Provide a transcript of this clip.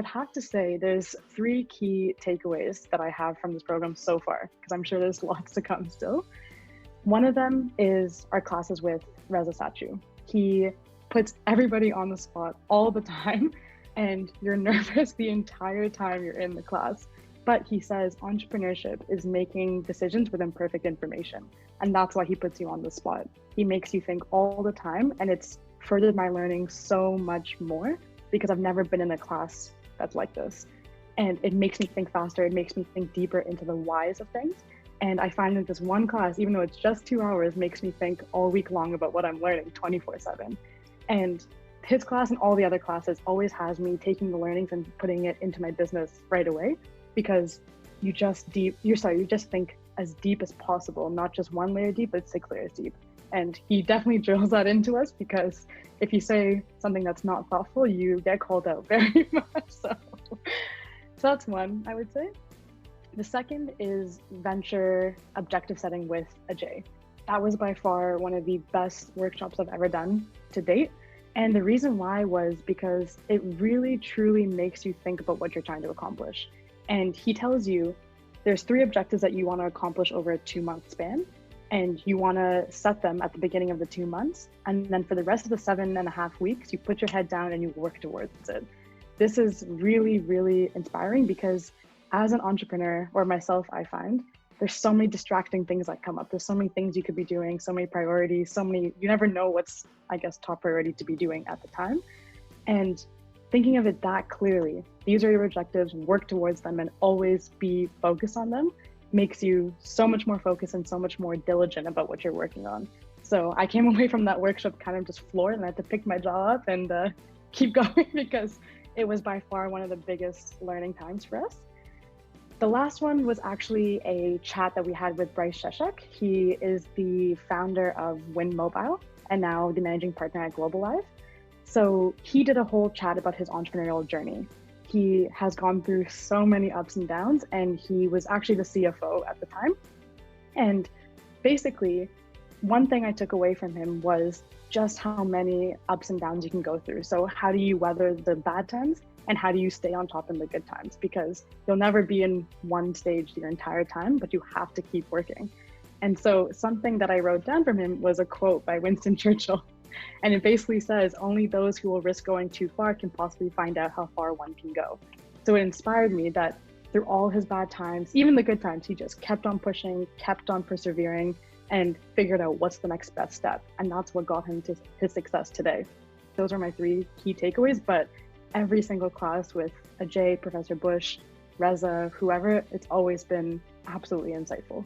would have to say there's three key takeaways that I have from this program so far, because I'm sure there's lots to come still. One of them is our classes with Reza Satchu. He puts everybody on the spot all the time, and you're nervous the entire time you're in the class. But he says entrepreneurship is making decisions with imperfect information. And that's why he puts you on the spot. He makes you think all the time, and it's furthered my learning so much more because I've never been in a class that's like this. And it makes me think faster. It makes me think deeper into the whys of things. And I find that this one class, even though it's just 2 hours, makes me think all week long about what I'm learning 24/7. And his class and all the other classes always has me taking the learnings and putting it into my business right away, because you just think as deep as possible, not just one layer deep, but 6 layers deep. And he definitely drills that into us, because if you say something that's not thoughtful, you get called out very much. So that's one, I would say. The second is venture objective setting with Ajay. That was by far one of the best workshops I've ever done to date. And the reason why was because it really, truly makes you think about what you're trying to accomplish. And he tells you there's 3 objectives that you want to accomplish over a 2-month span. And you want to set them at the beginning of the 2 months. And then for the rest of the 7.5 weeks, you put your head down and you work towards it. This is really, really inspiring, because as an entrepreneur, or myself, I find there's so many distracting things that come up. There's so many things you could be doing, so many priorities, you never know what's, I guess, top priority to be doing at the time. And thinking of it that clearly, these are your objectives, work towards them, and always be focused on them, makes you so much more focused and so much more diligent about what you're working on. So I came away from that workshop kind of just floored, and I had to pick my jaw up and keep going, because it was by far one of the biggest learning times for us. The last one was actually a chat that we had with Brice Scheschuk. He is the founder of Win Mobile and now the managing partner at Global Live. So he did a whole chat about his entrepreneurial journey. He has gone through so many ups and downs, and he was actually the CFO at the time. And basically, one thing I took away from him was just how many ups and downs you can go through. So how do you weather the bad times, and how do you stay on top in the good times? Because you'll never be in one stage your entire time, but you have to keep working. And so something that I wrote down from him was a quote by Winston Churchill. And it basically says, only those who will risk going too far can possibly find out how far one can go. So it inspired me that through all his bad times, even the good times, he just kept on pushing, kept on persevering, and figured out what's the next best step. And that's what got him to his success today. Those are my 3 key takeaways, but every single class with Ajay, Professor Bush, Reza, whoever, it's always been absolutely insightful.